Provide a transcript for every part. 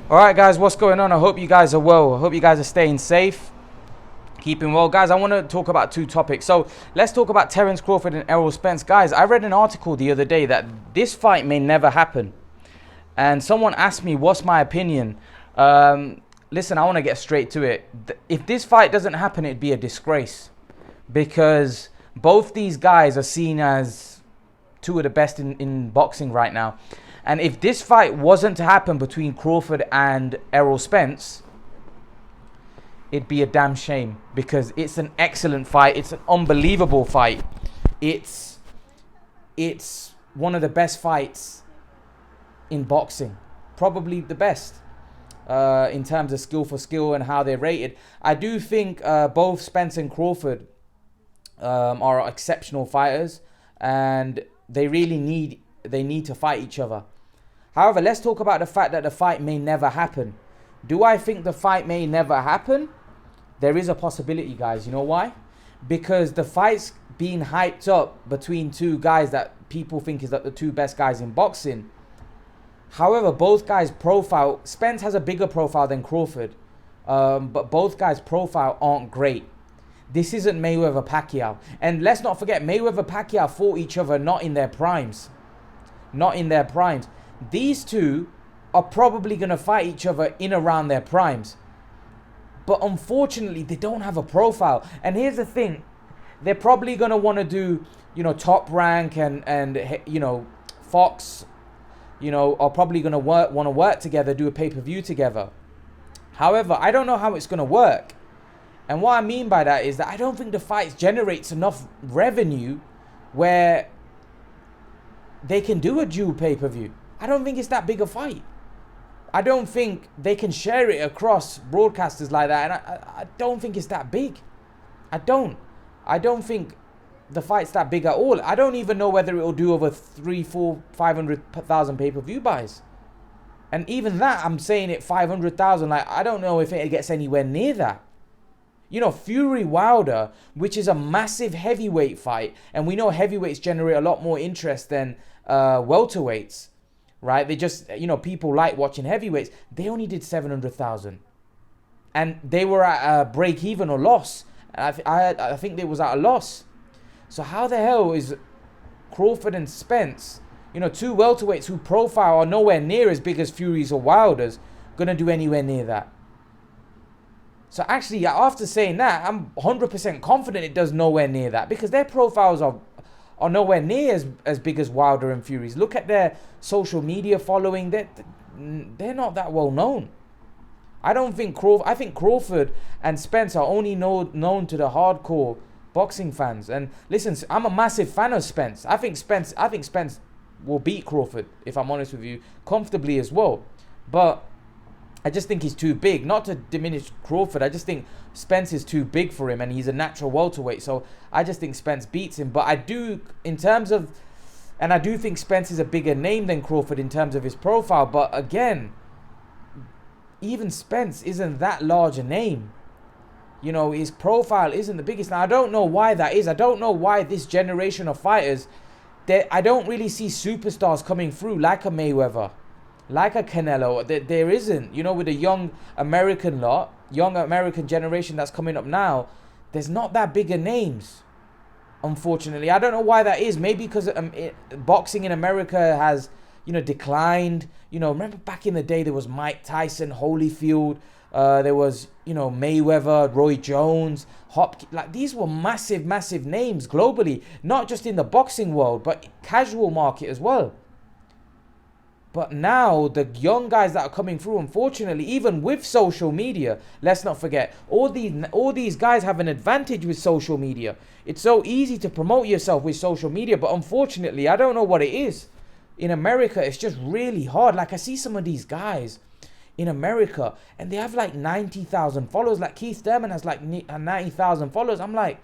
Alright guys, what's going on? I hope you guys are well. I hope you guys are staying safe, keeping well. Guys, I want to talk about two topics. So let's talk about Terence Crawford and Errol Spence. Guys, I read an article the other day that this fight may never happen. And someone asked me, what's my opinion? Listen, I want to get straight to it. If this fight doesn't happen, it'd be a disgrace. Because both these guys are seen as two of the best in boxing right now. And if this fight wasn't to happen between Crawford and Errol Spence, it'd be a damn shame, because it's an excellent fight. It's an unbelievable fight. It's one of the best fights in boxing, probably the best in terms of skill for skill and how they're rated. I do think both Spence and Crawford are exceptional fighters, and they really need to fight each other. However, let's talk about the fact that the fight may never happen. Do I think the fight may never happen? There is a possibility, guys. You know why? Because the fight's being hyped up between two guys that people think is the two best guys in boxing. However, both guys' profile, Spence has a bigger profile than Crawford, but both guys' profile aren't great. This isn't Mayweather-Pacquiao. And let's not forget, Mayweather-Pacquiao fought each other not in their primes. Not in their primes. These two are probably going to fight each other in around their primes. But unfortunately, they don't have a profile. And here's the thing. They're probably going to want to do, Top Rank and Fox, are probably going to want to work together, do a pay-per-view together. However, I don't know how it's going to work. And what I mean by that is that I don't think the fight generates enough revenue where they can do a dual pay-per-view. I don't think it's that big a fight. I don't think they can share it across broadcasters like that. And I don't think it's that big. I don't think the fight's that big at all. I don't even know whether it'll do over 3, 4, 500,000 pay-per-view buys. And even that, I'm saying it 500,000. Like, I don't know if it gets anywhere near that. Fury Wilder, which is a massive heavyweight fight, and we know heavyweights generate a lot more interest than welterweights, right? They just, people like watching heavyweights. They only did 700,000, and they were at a break even or loss. I think they was at a loss. So how the hell is Crawford and Spence, two welterweights who profile are nowhere near as big as Fury's or Wilder's, gonna do anywhere near that? So actually, after saying that, I'm 100% confident it does nowhere near that, because their profiles are nowhere near as big as Wilder and Fury's. Look at their social media following. They're not that well known. I think Crawford and Spence are only known to the hardcore boxing fans. And listen, I'm a massive fan of Spence. I think Spence will beat Crawford, if I'm honest with you, comfortably as well. But I just think he's too big. Not to diminish Crawford, I just think Spence is too big for him, and he's a natural welterweight. So I just think Spence beats him. But I do think Spence is a bigger name than Crawford in terms of his profile. But again, even Spence isn't that large a name. His profile isn't the biggest. Now, I don't know why that is. I don't know why this generation of fighters, I don't really see superstars coming through like a Mayweather, like a Canelo. There isn't, with the young American generation that's coming up now, there's not that bigger names, unfortunately. I don't know why that is. Maybe because boxing in America has, declined. Remember back in the day, there was Mike Tyson, Holyfield, there was, Mayweather, Roy Jones, Hopkins. Like, these were massive, massive names globally, not just in the boxing world, but casual market as well. But now, the young guys that are coming through, unfortunately, even with social media, let's not forget, all these guys have an advantage with social media. It's so easy to promote yourself with social media, but unfortunately, I don't know what it is. In America, it's just really hard. Like, I see some of these guys in America, and they have like 90,000 followers. Like, Keith Thurman has like 90,000 followers. I'm like,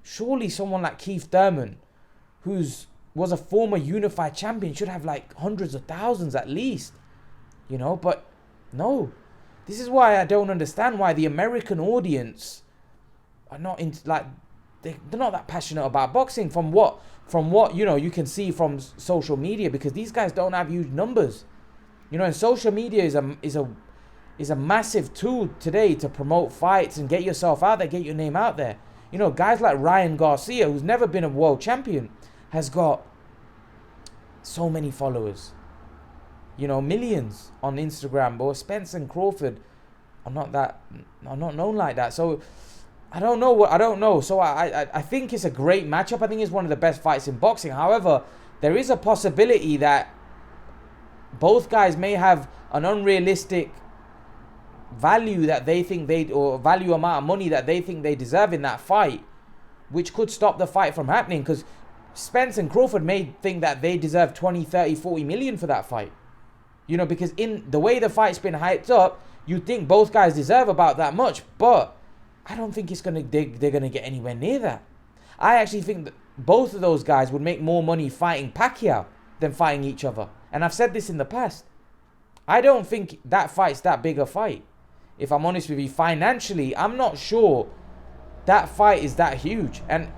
surely someone like Keith Thurman, was a former unified champion, should have like hundreds of thousands at least, but no. This is why I don't understand why the American audience are not they're not that passionate about boxing from what you can see from social media, because these guys don't have huge numbers. You know, and social media is a massive tool today to promote fights and get yourself out there, get your name out there. You know, guys like Ryan Garcia, who's never been a world champion, has got so many followers. You know, millions on Instagram. But Spence and Crawford are not known like that. So I don't know. So I think it's a great matchup. I think it's one of the best fights in boxing. However, there is a possibility that both guys may have an unrealistic value that they think or value amount of money that they think they deserve in that fight, which could stop the fight from happening, because Spence and Crawford may think that they deserve 20, 30, 40 million for that fight. You know, because in the way the fight's been hyped up, you think both guys deserve about that much, but I don't think they're gonna get anywhere near that. I actually think that both of those guys would make more money fighting Pacquiao than fighting each other. And I've said this in the past. I don't think that fight's that big a fight. If I'm honest with you, financially, I'm not sure that fight is that huge. And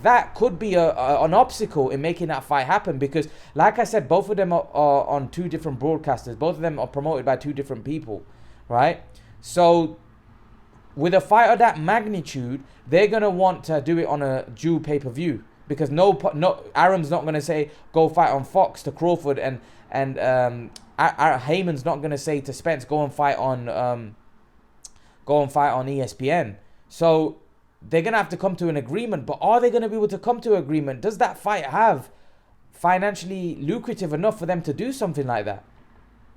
that could be an obstacle in making that fight happen, because, like I said, both of them are on two different broadcasters. Both of them are promoted by two different people, right? So with a fight of that magnitude, they're going to want to do it on a dual pay-per-view, because Aram's not going to say go fight on Fox to Crawford, and Heyman's not going to say to Spence go and fight on ESPN. So they're going to have to come to an agreement. But are they going to be able to come to an agreement? Does that fight have financially lucrative enough for them to do something like that?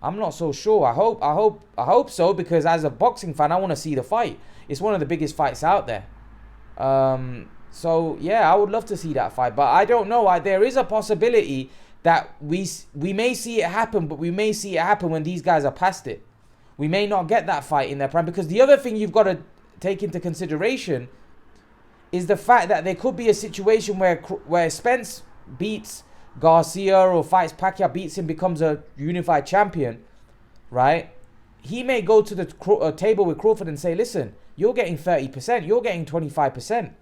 I'm not so sure. I hope so, because as a boxing fan, I want to see the fight. It's one of the biggest fights out there. So yeah, I would love to see that fight, but I don't know. There is a possibility that we may see it happen, but we may see it happen when these guys are past it. We may not get that fight in their prime, because the other thing you've got to take into consideration is the fact that there could be a situation where Spence beats Garcia or fights Pacquiao, beats him, becomes a unified champion, right? He may go to the table with Crawford and say, listen, you're getting 30%, you're getting 25%.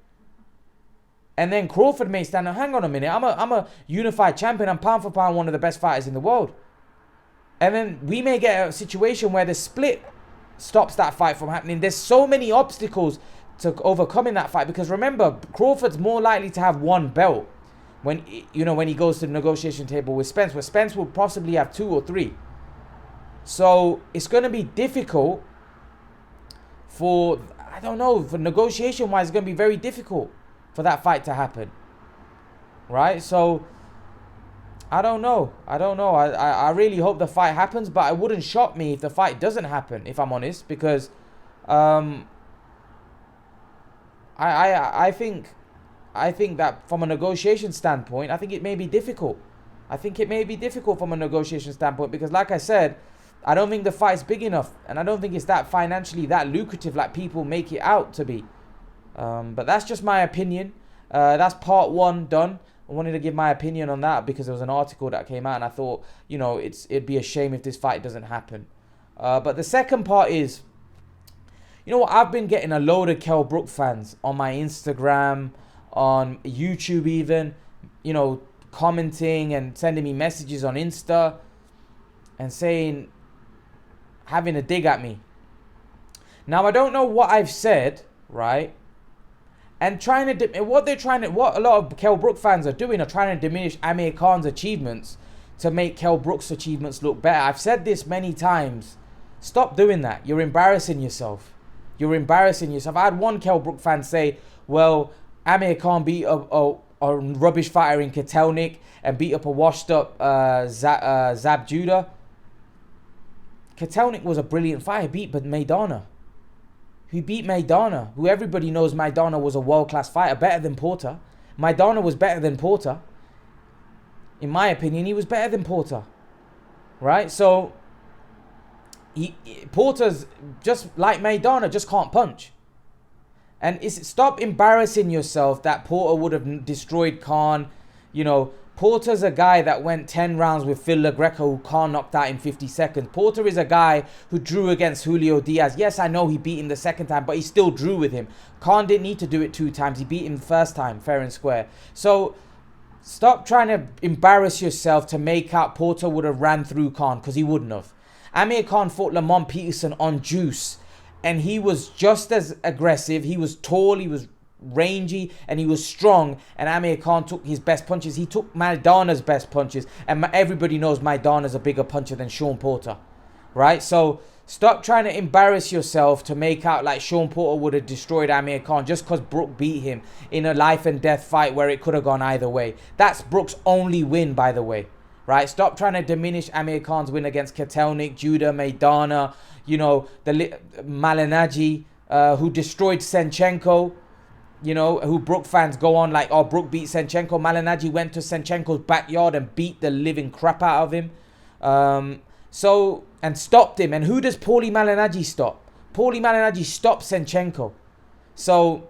And then Crawford may stand up, hang on a minute, I'm a unified champion, I'm pound for pound one of the best fighters in the world. And then we may get a situation where the split stops that fight from happening. There's so many obstacles to overcome in that fight, because remember, Crawford's more likely to have one belt when he goes to the negotiation table with Spence, where Spence will possibly have 2 or 3. So it's going to be difficult for negotiation wise, it's going to be very difficult for that fight to happen, right? So I don't know. I really hope the fight happens, but it wouldn't shock me if the fight doesn't happen, if I'm honest, because I think that from a negotiation standpoint, I think it may be difficult. From a negotiation standpoint, because like I said, I don't think the fight's big enough, and I don't think it's that financially that lucrative like people make it out to be. But that's just my opinion. That's part 1 done. I wanted to give my opinion on that because there was an article that came out, and I thought, it'd be a shame if this fight doesn't happen. But the second part is, you know what? I've been getting a load of Kell Brook fans on my Instagram, on YouTube even, commenting and sending me messages on Insta and having a dig at me. Now, I don't know what I've said, right? And what a lot of Kell Brook fans are doing are trying to diminish Amir Khan's achievements to make Kell Brook's achievements look better. I've said this many times. Stop doing that. You're embarrassing yourself. I had one Kell Brook fan say, well, Amir Khan beat a rubbish fighter in Ketelnik and beat up a washed up Zab Judah. Ketelnik was a brilliant fighter. He beat Maidana. Who everybody knows Maidana was a world-class fighter, better than Porter. Maidana was better than Porter. In my opinion, he was better than Porter. Right? So, Porter's just like Maidana, just can't punch. And stop embarrassing yourself that Porter would have destroyed Khan. Porter's a guy that went 10 rounds with Phil LaGreca, who Khan knocked out in 50 seconds. Porter is a guy who drew against Julio Diaz. Yes, I know he beat him the second time, but he still drew with him. Khan didn't need to do it 2 times. He beat him the first time, fair and square. So Stop trying to embarrass yourself to make out Porter would have ran through Khan, because he wouldn't have. Amir Khan fought Lamont Peterson on juice, and he was just as aggressive. He was tall, he was rangy, and he was strong, and Amir Khan took his best punches. He took Maidana's best punches, and everybody knows Maidana's a bigger puncher than Sean Porter, right? So stop trying to embarrass yourself to make out like Sean Porter would have destroyed Amir Khan just because Brook beat him in a life and death fight where it could have gone either way. That's Brook's only win, by the way, right? Stop trying to diminish Amir Khan's win against Ketelnik, Judah, Maidana, you know, the Malignaggi, who destroyed Senchenko. You know, who Brook fans go on like, oh, Brook beat Senchenko. Malignaggi went to Senchenko's backyard and beat the living crap out of him. And stopped him. And who does Paulie Malignaggi stop? Paulie Malignaggi stopped Senchenko. So,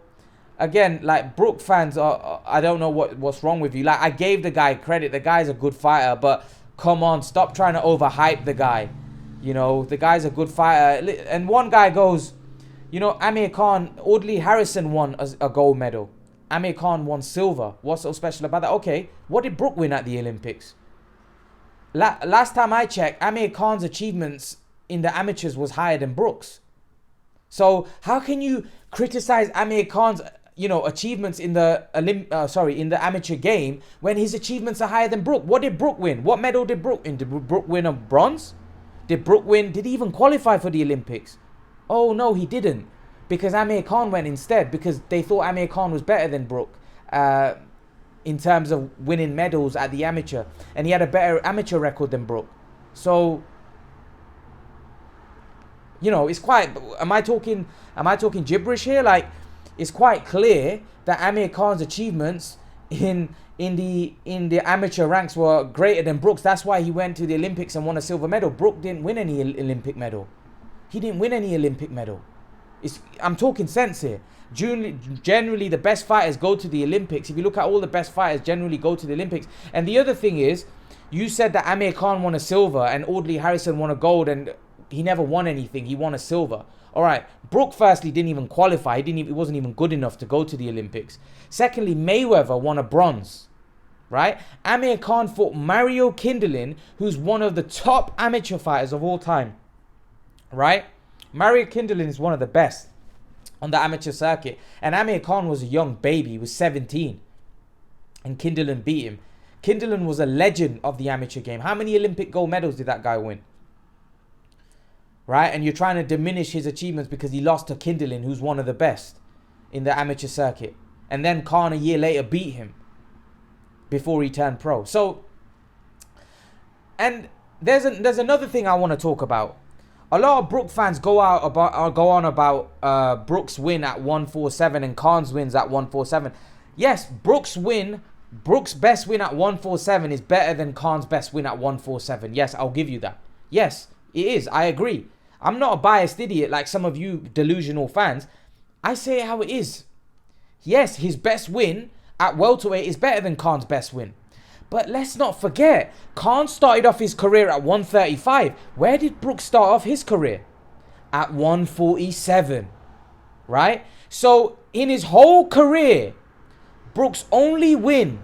again, like, Brook fans, I don't know what's wrong with you. Like, I gave the guy credit. The guy's a good fighter. But, come on, stop trying to overhype the guy. You know, the guy's a good fighter. And one guy goes, you know, Amir Khan, Audley Harrison won a gold medal. Amir Khan won silver. What's so special about that? Okay, what did Brook win at the Olympics? Last time I checked, Amir Khan's achievements in the amateurs was higher than Brook's. So how can you criticize Amir Khan's, you know, achievements in the in the amateur game when his achievements are higher than Brook? What did Brook win? What medal did Brook win? Did Brook win a bronze? Did he even qualify for the Olympics? Oh, no, he didn't. Because Amir Khan went instead. Because they thought Amir Khan was better than Brook in terms of winning medals at the amateur. And he had a better amateur record than Brook. So, you know, it's quite... Am I talking gibberish here? Like, it's quite clear that Amir Khan's achievements in the amateur ranks were greater than Brook's. That's why he went to the Olympics and won a silver medal. Brook didn't win any Olympic medal. He didn't win any Olympic medal. I'm talking sense here. Generally, the best fighters go to the Olympics. If you look at all the best fighters, generally go to the Olympics. And the other thing is, you said that Amir Khan won a silver and Audley Harrison won a gold, and he never won anything. He won a silver. All right. Brook, firstly, didn't even qualify. He wasn't even good enough to go to the Olympics. Secondly, Mayweather won a bronze. Right? Amir Khan fought Mario Kindelin, who's one of the top amateur fighters of all time. Right? Mario Kindelin is one of the best on the amateur circuit. And Amir Khan was a young baby. He was 17. And Kindelin beat him. Kindelin was a legend of the amateur game. How many Olympic gold medals did that guy win? Right? And you're trying to diminish his achievements because he lost to Kindelin, who's one of the best in the amateur circuit. And then Khan a year later beat him before he turned pro. So, and there's another thing I want to talk about. A lot of Brook fans go on about Brook's win at 147 and Khan's wins at 147. Yes, Brook's best win at 147 is better than Khan's best win at 147. Yes, I'll give you that. Yes, it is. I agree. I'm not a biased idiot like some of you delusional fans. I say it how it is. Yes, his best win at welterweight is better than Khan's best win. But let's not forget, Khan started off his career at 135. Where did Brook start off his career? At 147. Right? So, in his whole career, Brook's only win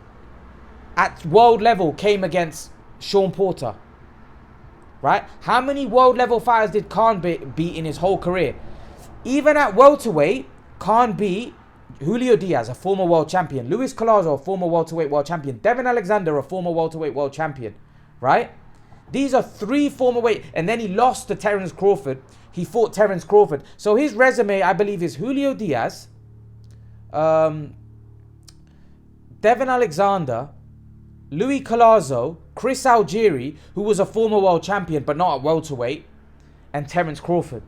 at world level came against Sean Porter. Right? How many world level fighters did Khan beat in his whole career? Even at welterweight, Khan beat Julio Diaz, a former world champion. Luis Collazo, a former welterweight world champion. Devin Alexander, a former welterweight world champion. Right? These are three former weight. And then he lost to Terence Crawford. He fought Terence Crawford. So his resume, I believe, is Julio Diaz, Devin Alexander, Luis Collazo, Chris Algieri, who was a former world champion but not at welterweight, and Terence Crawford.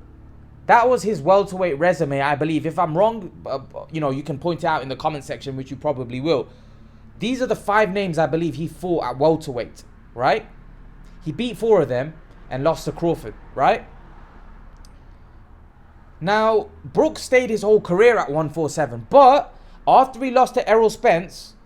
That was his welterweight resume, I believe. If I'm wrong, you can point it out in the comment section, which you probably will. These are the 5 names I believe he fought at welterweight, right? He beat 4 of them and lost to Crawford, right? Now, Brook stayed his whole career at 147, but after he lost to Errol Spence,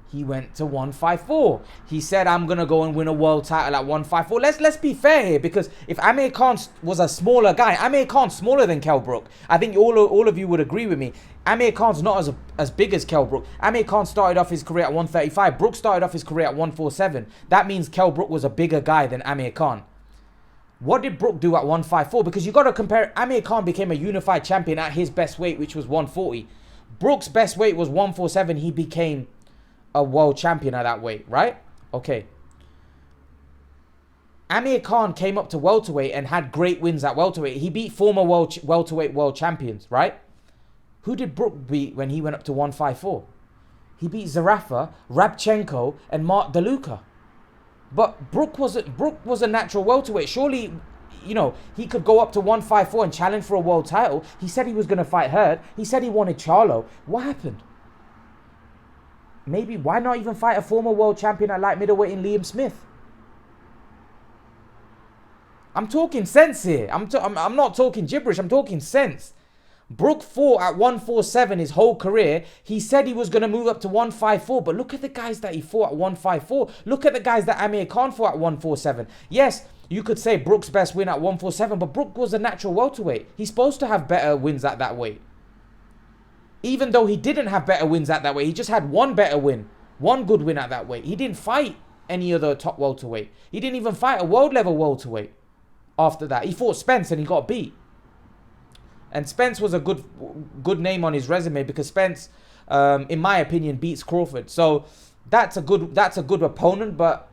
He went to 154. He said, I'm going to go and win a world title at 154. Let's be fair here, because if Amir Khan was a smaller guy, Amir Khan's smaller than Kell Brook. I think all of you would agree with me. Amir Khan's not as big as Kell Brook. Amir Khan started off his career at 135. Brook started off his career at 147. That means Kell Brook was a bigger guy than Amir Khan. What did Brook do at 154? Because you got to compare. Amir Khan became a unified champion at his best weight, which was 140. Brook's best weight was 147. He became a world champion at that weight, right? Okay. Amir Khan came up to welterweight and had great wins at welterweight. He beat former welterweight world champions, right? Who did Brook beat when he went up to 154? He beat Zarafa, Rabchenko, and Mark DeLuca. But Brook was a natural welterweight. Surely, you know, he could go up to 154 and challenge for a world title. He said he was going to fight Hurd. He said he wanted Charlo. What happened? Maybe, why not even fight a former world champion at light middleweight in Liam Smith? I'm talking sense here. I'm not talking gibberish. I'm talking sense. Brook fought at 147 his whole career. He said he was going to move up to 154. But look at the guys that he fought at 154. Look at the guys that Amir Khan fought at 147. Yes, you could say Brook's best win at 147. But Brook was a natural welterweight. He's supposed to have better wins at that weight. Even though he didn't have better wins at that weight. He just had one better win. One good win at that weight. He didn't fight any other top welterweight. He didn't even fight a world level welterweight after that. He fought Spence and he got beat. And Spence was a good name on his resume, because Spence, in my opinion, beats Crawford. So that's a good opponent. But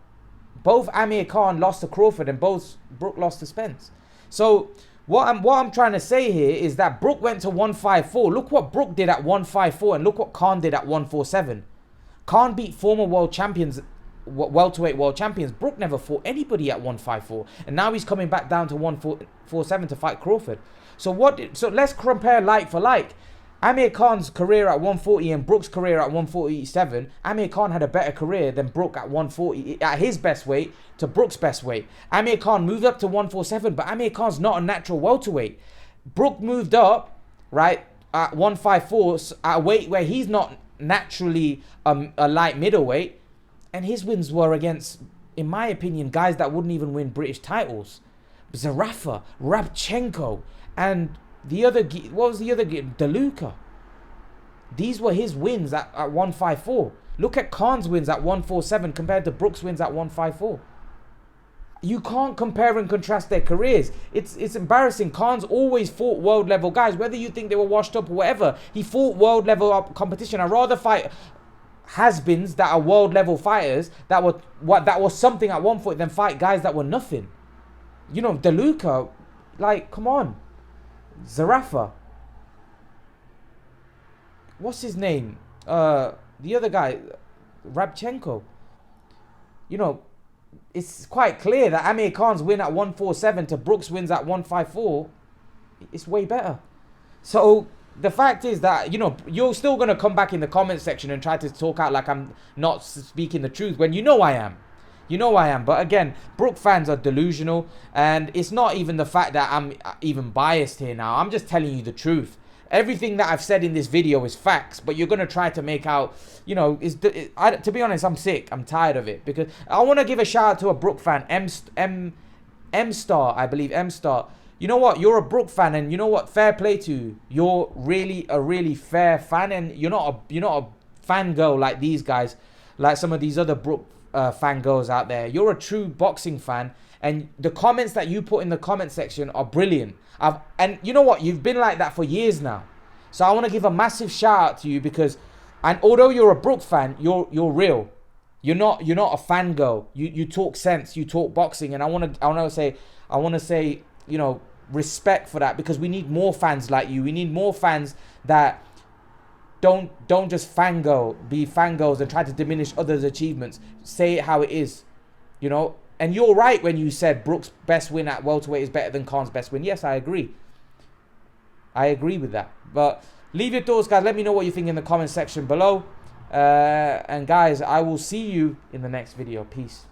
both Amir Khan lost to Crawford and both Brook lost to Spence. So what I'm trying to say here is that Brook went to 154. Look what Brook did at 154 and look what Khan did at 147. Khan beat former world champions, welterweight world champions. Brook never fought anybody at 154, and now he's coming back down to 147 to fight Crawford. So let's compare like for like. Amir Khan's career at 140 and Brook's career at 147. Amir Khan had a better career than Brook at 140 at his best weight to Brook's best weight. Amir Khan moved up to 147, but Amir Khan's not a natural welterweight. Brook moved up, right, at 154 at a weight where he's not naturally a light middleweight, and his wins were against, in my opinion, guys that wouldn't even win British titles. Zarafa, Rabchenko, and the other, what was the other guy? DeLuca. These were his wins at 154. Look at Khan's wins at 147 compared to Brook's wins at 154. You can't compare and contrast their careers. It's embarrassing. Khan's always fought world level guys, whether you think they were washed up or whatever. He fought world level competition. I'd rather fight has-beens that are world level fighters that was something at one point than fight guys that were nothing. You know, DeLuca, like, come on. Zarafa. What's his name? The other guy, Rabchenko. You know, it's quite clear that Amir Khan's win at 147 to Brook's wins at 154, it's way better. So the fact is that, you know, you're still going to come back in the comment section and try to talk out like I'm not speaking the truth when you know I am. You know I am. But again, Brook fans are delusional, and it's not even the fact that I'm even biased here now. I'm just telling you the truth. Everything that I've said in this video is facts, but you're going to try to make out, you know, to be honest, I'm sick. I'm tired of it, because I want to give a shout out to a Brook fan, M-Star, I believe, M-Star. You know what? You're a Brook fan, and you know what? Fair play to you. You're really a really fair fan, and you're not a fangirl like these guys, like some of these other Brook fangirls out there. You're a true boxing fan, and the comments that you put in the comment section are brilliant. And you know what? You've been like that for years now. So I want to give a massive shout out to you, because, and although you're a Brook fan, you're real. You're not a fangirl. You talk sense. You talk boxing, and I want to say, you know, respect for that, because we need more fans like you. We need more fans that don't just be fangirls and try to diminish others' achievements. Say it how it is, you know. And you're right when you said Brook's best win at welterweight is better than Khan's best win. Yes, I agree. I agree with that. But leave your thoughts, guys. Let me know what you think in the comment section below. And guys, I will see you in the next video. Peace.